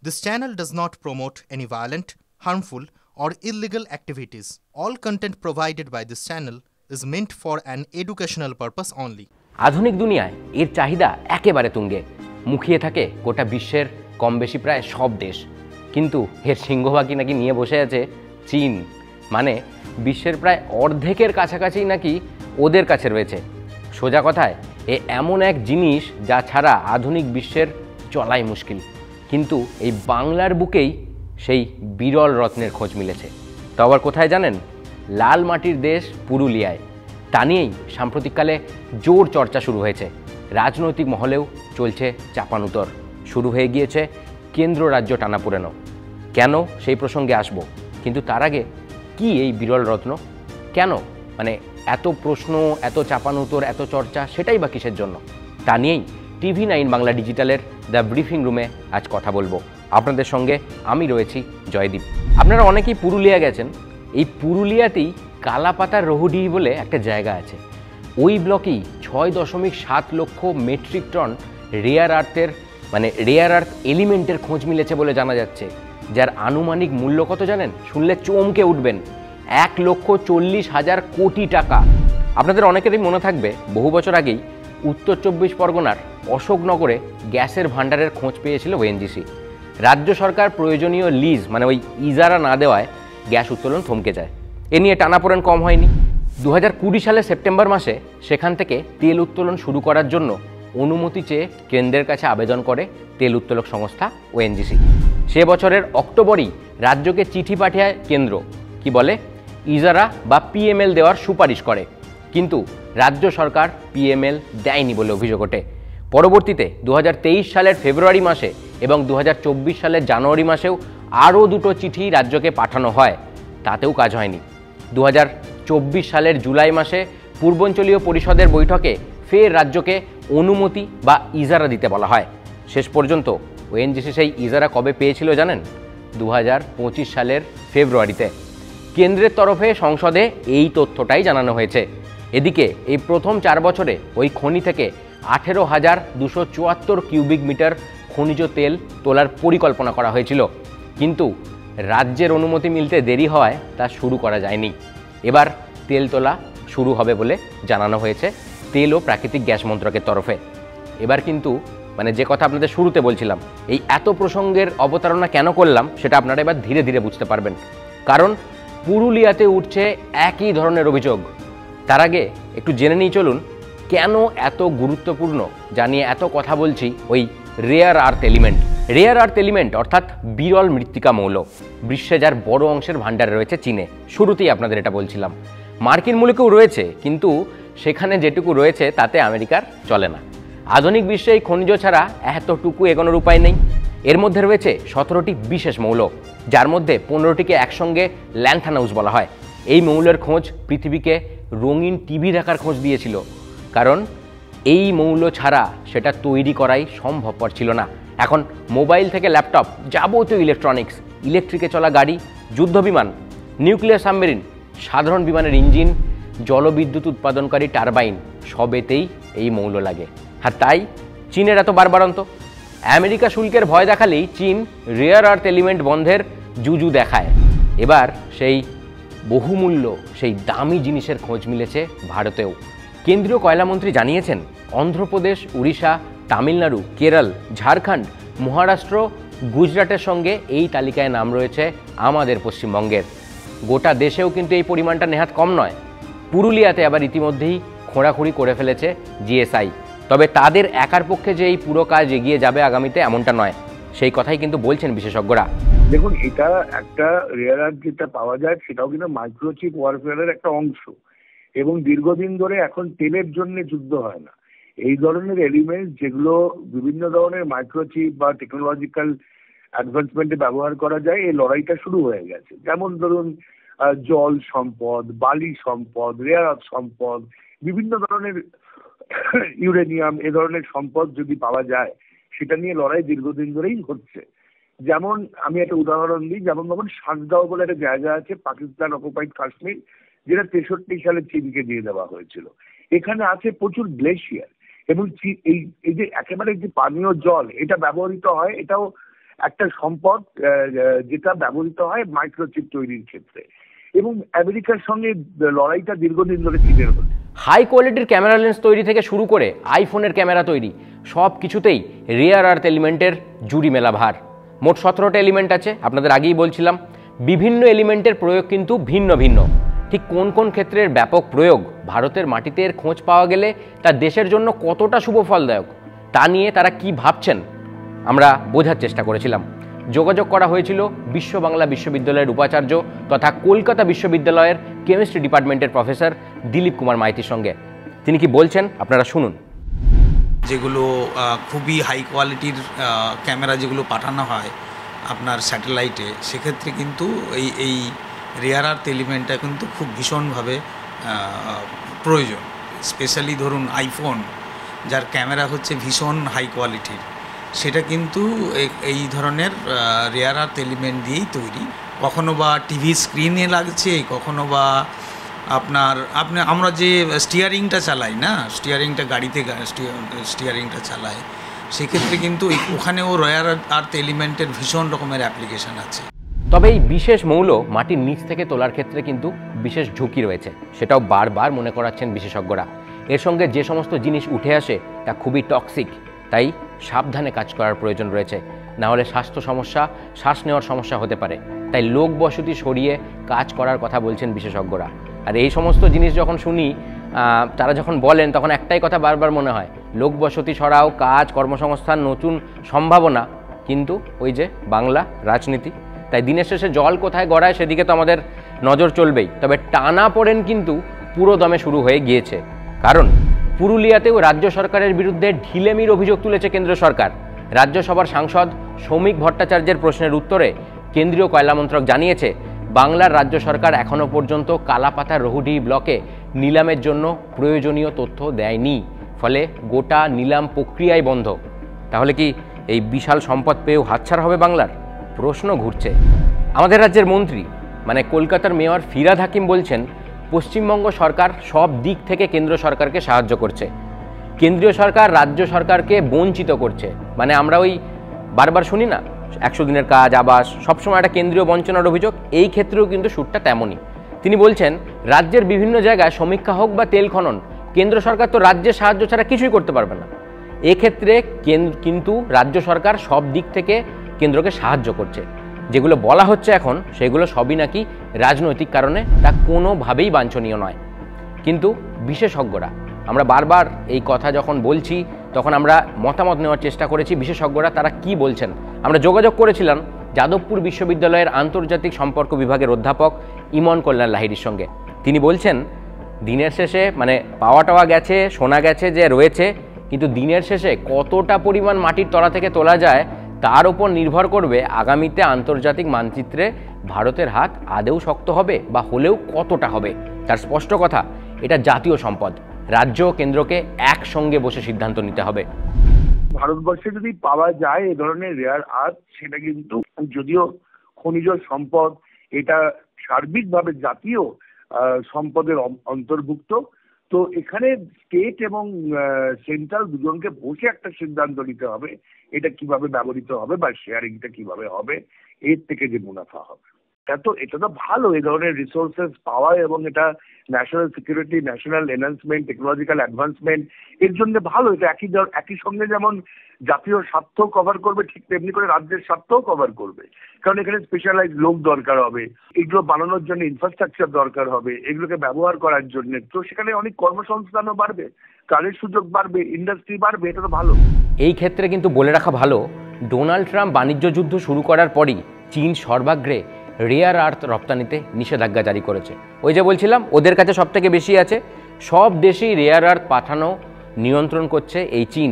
This channel does not promote any violent, harmful, or illegal activities. All content provided by this channel is meant for an educational purpose only. আধুনিক দুনিয়ায় এর চাহিদা একেবারে তুঙ্গে, মুখিয়ে থাকে গোটা বিশ্বের কম বেশি প্রায় সব দেশ। কিন্তু এর সিংহভাগই নাকি নিয়ে বসে আছে চীন, মানে বিশ্বের প্রায় অর্ধেকের কাছাকাছি নাকি ওদের কাছে রয়েছে। সোজা কথায় এ এমন এক জিনিস যা ছাড়া আধুনিক বিশ্বের চলাই মুশকিল। কিন্তু এই বাংলার বুকেই সেই বিরল রত্নের খোঁজ মিলেছে। তো আবার কোথায় জানেন? লাল মাটির দেশ পুরুলিয়ায়। তা নিয়েই সাম্প্রতিককালে জোর চর্চা শুরু হয়েছে। রাজনৈতিক মহলেও চলছে চাপানুতর, শুরু হয়ে গিয়েছে কেন্দ্র রাজ্য টানাপোড়েনও। কেন, সেই প্রসঙ্গে আসব। কিন্তু তার আগে কি এই বিরল রত্ন, কেন মানে এত প্রশ্ন, এত চাপানুতর, এত চর্চা, সেটাই বা কিসের জন্য? তা নিয়েই TV9 বাংলা ডিজিটালের দ্য ব্রিফিং রুমে আজ কথা বলবো। আপনাদের সঙ্গে আমি রয়েছি জয়দীপ। আপনারা অনেকেই পুরুলিয়া গেছেন। এই পুরুলিয়াতেই কালাপাতার রহুডি বলে একটা জায়গা আছে। ওই ব্লকেই 6.7 লক্ষ মেট্রিক টন রেয়ার আর্থের রেয়ার আর্থ এলিমেন্টের খোঁজ মিলেছে বলে জানা যাচ্ছে, যার আনুমানিক মূল্য কত জানেন? শুনলে চমকে উঠবেন, 1,40,000 কোটি টাকা। আপনাদের অনেকেরই মনে থাকবে বহু বছর আগেই উত্তর 24 পরগনার অশোকনগরে গ্যাসের ভাণ্ডারের খোঁজ পেয়েছিল ওএনজিসি। রাজ্য সরকার প্রয়োজনীয় লিজ ওই ইজারা না দেওয়ায় গ্যাস উত্তোলন থমকে যায়। এ নিয়ে টানাপোড়েন কম হয়নি। 2020 সালের সেপ্টেম্বর মাসে সেখান থেকে তেল উত্তোলন শুরু করার জন্য অনুমতি চেয়ে কেন্দ্রের কাছে আবেদন করে তেল উত্তোলক সংস্থা ওএনজিসি। সে বছরের অক্টোবরেই রাজ্যকে চিঠি পাঠায় কেন্দ্র, কি বলে, ইজারা বা পিএমএল দেওয়ার সুপারিশ করে। কিন্তু রাজ্য সরকার পিএমএল দেয়নি বলে অভিযোগ ওঠে। পরবর্তীতে 2023 সালের ফেব্রুয়ারি মাসে এবং 2024 সালের জানুয়ারি মাসেও আরও দুটো চিঠি রাজ্যকে পাঠানো হয়, তাতেও কাজ হয়নি। 2024 সালের জুলাই মাসে পূর্বাঞ্চলীয় পরিষদের বৈঠকে ফের রাজ্যকে অনুমতি বা ইজারা দিতে বলা হয়। শেষ পর্যন্ত ওএনজিসি সেই ইজারা কবে পেয়েছিল জানেন? 2025 সালের ফেব্রুয়ারিতে। কেন্দ্রের তরফে সংসদে এই তথ্যটাই জানানো হয়েছে। এদিকে এই প্রথম 4 বছরে ওই খনি থেকে 18,274 কিউবিক মিটার খনিজ তেল তোলার পরিকল্পনা করা হয়েছিল, কিন্তু রাজ্যের অনুমতি মিলতে দেরি হওয়ায় তা শুরু করা যায়নি। এবার তেল তোলা শুরু হবে বলে জানানো হয়েছে তেল ও প্রাকৃতিক গ্যাস মন্ত্রকের তরফে। এবার কিন্তু যে কথা আপনাদের শুরুতে বলছিলাম, এই এত প্রসঙ্গের অবতারণা কেন করলাম সেটা আপনারা এবার ধীরে ধীরে বুঝতে পারবেন। কারণ পুরুলিয়াতে উঠছে একই ধরনের অভিযোগ। তার আগে একটু জেনে নিই চলুন, কেন এত গুরুত্বপূর্ণ জানিয়ে এত কথা বলছি ওই rare earth element. Rare earth element অর্থাৎ বিরল মৃত্তিকা মৌল, বিশ্বে যার বড় অংশের ভাণ্ডার রয়েছে চীনে। শুরুতেই আপনাদের এটা বলছিলাম। মার্কিন মুলুকেও রয়েছে, কিন্তু সেখানে যেটুকু রয়েছে তাতে আমেরিকার চলে না। আধুনিক বিশ্বে এই খনিজ ছাড়া এতটুকু এগোনোর উপায় নেই। এর মধ্যে রয়েছে 17টি বিশেষ মৌল, যার মধ্যে 15টিকে একসঙ্গে ল্যান্থানাউস বলা হয়। এই মৌলের খোঁজ পৃথিবীকে রঙিন টিভি দেখার খোঁজ দিয়েছিল, কারণ এই মৌল ছাড়া সেটা তৈরি করাই সম্ভবপর ছিল না। এখন মোবাইল থেকে ল্যাপটপ, যাবতীয় ইলেকট্রনিক্স, ইলেকট্রিকে চলা গাড়ি, যুদ্ধবিমান, নিউক্লিয়ার সাবমেরিন, সাধারণ বিমানের ইঞ্জিন, জলবিদ্যুৎ উৎপাদনকারী টারবাইন, সবেতেই এই মৌল লাগে। আর তাই চীনের এত বারবারন্ত। আমেরিকা শুল্কের ভয় দেখালেই চীন রেয়ার আর্থ এলিমেন্ট বন্ধের জুজু দেখায়। এবার সেই বহুমূল্য, সেই দামি জিনিসের খোঁজ মিলেছে ভারতেও। কেন্দ্রীয় কয়লামন্ত্রী জানিয়েছেন, অন্ধ্রপ্রদেশ, উড়িষ্যা, তামিলনাড়ু, কেরল, ঝাড়খণ্ড, মহারাষ্ট্র, গুজরাটের সঙ্গে এই তালিকায় নাম রয়েছে আমাদের পশ্চিমবঙ্গের। গোটা দেশেও কিন্তু এই পরিমাণটা নেহাত কম নয়। পুরুলিয়াতে আবার ইতিমধ্যেই খোঁড়াখুড়ি করে ফেলেছে জিএসআই। তবে তাদের একার পক্ষে যে এই পুরো কাজ এগিয়ে যাবে আগামীতে, এমনটা নয়, সেই কথাই কিন্তু বলছেন বিশেষজ্ঞরা। দেখুন, এটা একটা রেয়ার আর্থ যেটা পাওয়া যায় সেটাও কিন্তু মাইক্রোচিপ ওয়ারফেয়ারের একটা অংশ, এবং দীর্ঘদিন ধরে এখন তেলের জন্য যুদ্ধ হয় না। এই ধরনের এলিমেন্ট যেগুলো বিভিন্ন ধরনের মাইক্রোচিপ বা টেকনোলজিক্যাল অ্যাডভান্সমেন্টে ব্যবহার করা যায়, এই লড়াইটা শুরু হয়ে গেছে। যেমন ধরুন, জল সম্পদ, বালি সম্পদ, রেয়ার আর্থ সম্পদ, বিভিন্ন ধরনের ইউরেনিয়াম, এ ধরনের সম্পদ যদি পাওয়া যায়, সেটা নিয়ে লড়াই দীর্ঘদিন ধরেই হচ্ছে। যেমন আমি একটা উদাহরণ দিই, যেমন ধরুন সাতগাঁও বলে একটা জায়গা আছে পাকিস্তান অকুপাইড কাশ্মীর, যেটা 63 সালে চীনকে দিয়ে দেওয়া হয়েছিল। এখানে আছে প্রচুর গ্লেশিয়ার, এবং এই যে একেবারে যে পানীয় জল এটা ব্যবহৃত হয়, এটাও একটা সম্পদ যেটা ব্যবহৃত হয় মাইক্রোচিপ তৈরির ক্ষেত্রে, এবং আমেরিকার সঙ্গে লড়াইটা দীর্ঘদিন ধরে চীনের হচ্ছে। হাই কোয়ালিটির ক্যামেরা লেন্স তৈরি থেকে শুরু করে আইফোনের ক্যামেরা তৈরি সব কিছুতেই রেয়ার আর্থ এলিমেন্টের জুড়ি মেলা ভার। মোট 17টা এলিমেন্ট আছে, আপনাদের আগেই বলছিলাম। বিভিন্ন এলিমেন্টের প্রয়োগ কিন্তু ভিন্ন ভিন্ন। ঠিক কোন কোন ক্ষেত্রের ব্যাপক প্রয়োগ ভারতের মাটিতে এর খোঁজ পাওয়া গেলে তা দেশের জন্য কতটা শুভ ফলদায়ক তা নিয়ে তারা কি ভাবছেন আমরা বোঝার চেষ্টা করেছিলাম। যোগাযোগ করা হয়েছিল বিশ্ব বাংলা বিশ্ববিদ্যালয়ের উপাচার্য তথা কলকাতা বিশ্ববিদ্যালয়ের কেমিস্ট্রি ডিপার্টমেন্টের প্রফেসর দিলীপ কুমার মাইতির সঙ্গে। তিনি কি বলছেন আপনারা শুনুন। যেগুলো খুবই হাই কোয়ালিটির ক্যামেরা যেগুলো পাঠানো হয় আপনার স্যাটেলাইটে, সেক্ষেত্রে কিন্তু এই রেয়ার আর্থ এলিমেন্টটা কিন্তু খুব ভীষণভাবে প্রয়োজন। স্পেশালি ধরুন আইফোন, যার ক্যামেরা হচ্ছে ভীষণ হাই কোয়ালিটির, সেটা কিন্তু এই ধরনের রেয়ার আর্থ এলিমেন্ট দিয়েই তৈরি। কখনো বা টিভি স্ক্রিনে লাগছে, কখনো বা আমরা যে স্টিয়ারিংটা চালাই না, স্টিয়ারিংটা গাড়িতে স্টিয়ারিংটা চালাই, সেক্ষেত্রে কিন্তু ওখানেও রেয়ার আর্থ এলিমেন্টের ভীষণ রকমের অ্যাপ্লিকেশান আছে। তবে এই বিশেষ মৌল মাটির নিচ থেকে তোলার ক্ষেত্রে কিন্তু বিশেষ ঝুঁকি রয়েছে, সেটাও বারবার মনে করাচ্ছেন বিশেষজ্ঞরা। এর সঙ্গে যে সমস্ত জিনিস উঠে আসে তা খুবই টক্সিক, তাই সাবধানে কাজ করার প্রয়োজন রয়েছে, না হলে স্বাস্থ্য সমস্যা, শ্বাস নেওয়ার সমস্যা হতে পারে। তাই লোক বসতি সরিয়ে কাজ করার কথা বলছেন বিশেষজ্ঞরা। আর এই সমস্ত জিনিস যখন শুনি, তারা যখন বলেন, তখন একটাই কথা বারবার মনে হয়, লোক বসতি সরাও, কাজ, কর্মসংস্থান, নতুন সম্ভাবনা, কিন্তু ওই যে বাংলা রাজনীতি। তাই দিনের শেষে জল কোথায় গড়ায় সেদিকে তো আমাদের নজর চলবেই। তবে টানাপোড়েন কিন্তু পুরো দমে শুরু হয়ে গিয়েছে, কারণ পুরুলিয়াতেও রাজ্য সরকারের বিরুদ্ধে ঢিলেমির অভিযোগ তুলেছে কেন্দ্র সরকার। রাজ্যসভার সাংসদ সৌমিক ভট্টাচার্যের প্রশ্নের উত্তরে কেন্দ্রীয় কয়লা মন্ত্রক জানিয়েছে, বাংলার রাজ্য সরকার এখনও পর্যন্ত কালাপাতা রহুডিহি ব্লকে নিলামের জন্য প্রয়োজনীয় তথ্য দেয়নি, ফলে গোটা নিলাম প্রক্রিয়াই বন্ধ। তাহলে কি এই বিশাল সম্পদ পেয়েও হাতছাড়া হবে বাংলার? প্রশ্ন ঘুরছে। আমাদের রাজ্যের মন্ত্রী মানে কলকাতার মেয়র ফিরহাদ হাকিম বলছেন, পশ্চিমবঙ্গ সরকার সব দিক থেকে কেন্দ্র সরকারকে সাহায্য করছে, কেন্দ্রীয় সরকার রাজ্য সরকারকে বঞ্চিত করছে। মানে আমরা ওই বারবার শুনি না 100 দিনের কাজ, আবাস, সবসময় একটা কেন্দ্রীয় বঞ্চনার অভিযোগ, এই ক্ষেত্রেও কিন্তু সুরটা তেমনই। তিনি বলছেন, রাজ্যের বিভিন্ন জায়গায় সমীক্ষা হোক বা তেল খনন, কেন্দ্র সরকার তো রাজ্যের সাহায্য ছাড়া কিছুই করতে পারবে না। এক্ষেত্রে কিন্তু রাজ্য সরকার সব দিক থেকে কেন্দ্রকে সাহায্য করছে। যেগুলো বলা হচ্ছে এখন, সেগুলো সবই নাকি রাজনৈতিক কারণে, তা কোনোভাবেই বাঞ্ছনীয় নয়। কিন্তু বিশেষজ্ঞরা, আমরা বারবার এই কথা যখন বলছি তখন আমরা মতামত নেওয়ার চেষ্টা করেছি বিশেষজ্ঞরা তারা কি বলছেন। আমরা যোগাযোগ করেছিলাম যাদবপুর বিশ্ববিদ্যালয়ের আন্তর্জাতিক সম্পর্ক বিভাগের অধ্যাপক ইমন কল্যাণ লাহিড়ির সঙ্গে। তিনি বলছেন, দিনের শেষে মানে পাওয়া টাওয়া গেছে, শোনা গেছে যে রয়েছে, কিন্তু দিনের শেষে কতটা পরিমাণ মাটির তলা থেকে তোলা যায় তার উপর নির্ভর করবে আগামীতে আন্তর্জাতিক মানচিত্রে ভারতের হাত আদৌ শক্ত হবে বা হলেও কতটা হবে। তার স্পষ্ট কথা, এটা জাতীয় সম্পদ, রাজ্য কেন্দ্রকে একসঙ্গে বসে সিদ্ধান্ত নিতে হবে। ভারতবর্ষে যদি পাওয়া যায় এ ধরনের রেয়ার আর্থ, সেটা কিন্তু যদিও খনিজ সম্পদ, এটা সার্বিকভাবে জাতীয় সম্পদের অন্তর্ভুক্ত। তো এখানে স্টেট এবং সেন্ট্রাল দুজনকে বসে একটা সিদ্ধান্ত নিতে হবে এটা কিভাবে ব্যবহৃত হবে বা শেয়ারিংটা কিভাবে হবে, এর থেকে যে মুনাফা হবে। এটা তো ভালো এই ধরনের রিসোর্সেস পাওয়া, এবং এটা national security, national enhancement, technological advancement এর জন্য ভালো। এটা একই সঙ্গে যেমন জাতীয় স্বার্থ কভার করবে, ঠিক তেমনি করে রাজ্যের স্বার্থও কভার করবে। কারণ এখানে স্পেশালাইজ লোক দরকার হবে, এগুলো বানানোর জন্য ইনফ্রাস্ট্রাকচার দরকার হবে, এগুলোকে ব্যবহার করার জন্য। তো সেখানে অনেক কর্মসংস্থানও বাড়বে, কাজের সুযোগ বাড়বে, ইন্ডাস্ট্রি বাড়বে, এটা তো ভালো। এই ক্ষেত্রে কিন্তু বলে রাখা ভালো, ডোনাল্ড ট্রাম্প বাণিজ্য যুদ্ধ শুরু করার পরই চীন সর্বাগ্রে রেয়ার আর্থ রপ্তানিতে নিষেধাজ্ঞা জারি করেছে। ওই যে বলছিলাম, ওদের কাছে সব থেকে বেশি আছে, সব দেশেই রেয়ার আর্থ পাঠানো নিয়ন্ত্রণ করছে এই চীন,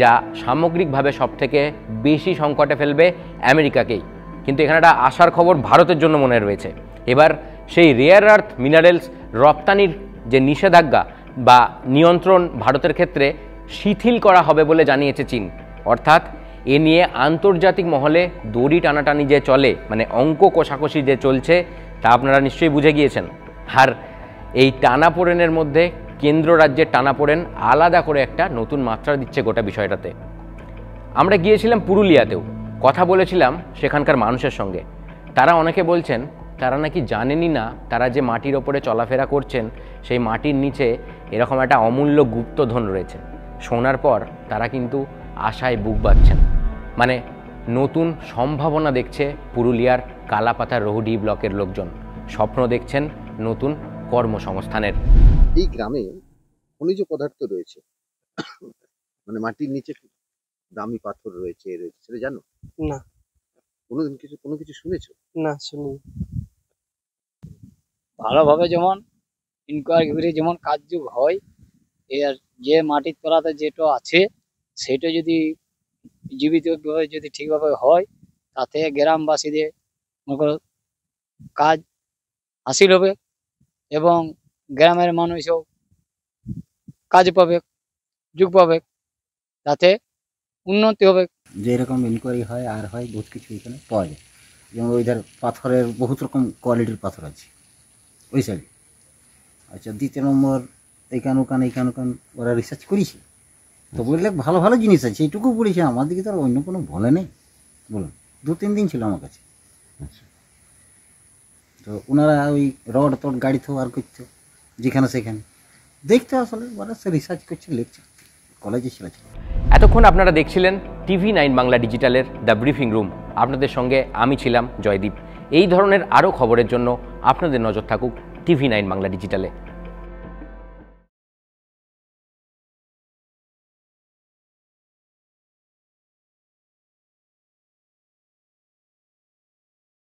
যা সামগ্রিকভাবে সব থেকে বেশি সংকটে ফেলবে আমেরিকাকেই। কিন্তু এখানে একটা আশার খবর ভারতের জন্য মনে রয়েছে। এবার সেই রেয়ার আর্থ মিনারেলস রপ্তানির যে নিষেধাজ্ঞা বা নিয়ন্ত্রণ ভারতের ক্ষেত্রে শিথিল করা হবে বলে জানিয়েছে চীন। অর্থাৎ এ নিয়ে আন্তর্জাতিক মহলে দড়ি টানাটানি যে চলে, মানে অঙ্ক কষাকষি যে চলছে, তা আপনারা নিশ্চয়ই বুঝে গিয়েছেন। আর এই টানাপোড়েনের মধ্যে কেন্দ্র রাজ্যের টানাপোড়েন আলাদা করে একটা নতুন মাত্রা দিচ্ছে গোটা বিষয়টাতে। আমরা গিয়েছিলাম পুরুলিয়াতেও, কথা বলেছিলাম সেখানকার মানুষের সঙ্গে। তারা অনেকে বলছেন তারা নাকি জানেনই না তারা যে মাটির ওপরে চলাফেরা করছেন সেই মাটির নিচে এরকম একটা অমূল্য গুপ্তধন রয়েছে। শোনার পর তারা কিন্তু আশায় বুক বাঁধছেন। মানে নতুন সম্ভাবনা দেখছে পুরুলিয়ার কালাপাতা রোহডি ব্লকের লোকজন, স্বপ্ন দেখছেন নতুন কর্মসংস্থানের। এই গ্রামে খনিজ পদার্থ রয়েছে, মানে মাটির নিচে দামি পাথর রয়েছে সেটা জানো? না। কোনো কিছু শুনেছো? না, শুনি। ভালোভাবে যেমন ইনকোয়ারি করে যেমন কাজ হয়, এর যে মাটির তলাতে যেটা আছে সেটা যদি জীবিত যদি ঠিকভাবে হয় তাতে গ্রামবাসীদের মনে করো কাজ হাসিল হবে এবং গ্রামের মানুষও কাজ পাবে, যোগ পাবে, তাতে উন্নতি হবে। যে এরকম ইনকোয়ারি হয় আর হয় বহুত কিছু এখানে পাওয়া যায়। যেমন ওইধার পাথরের বহুত রকম কোয়ালিটির পাথর আছে ওই সাইডে। আচ্ছা, দ্বিতীয় নম্বর এইখান ওখান ওরা রিসার্চ করেছে, তো বললে ভালো ভালো জিনিস আছে, এইটুকু বলেছে। আমার দিকে তো আর অন্য কোনো বলে নেই। বলুন, 2-3 দিন ছিল আমার কাছে। তো ওনারা ওই রড টড গাড়ি তো আর করতো যেখানে সেখানে দেখতে, আসলে ওরা সে রিসার্চ করছে, লিখছে, কলেজে ছিল। এতক্ষণ আপনারা দেখছিলেন TV9 বাংলা ডিজিটালের দ্য ব্রিফিং রুম। আপনাদের সঙ্গে আমি ছিলাম জয়দীপ। এই ধরনের আরও খবরের জন্য আপনাদের নজর থাকুক TV9 বাংলা ডিজিটালে।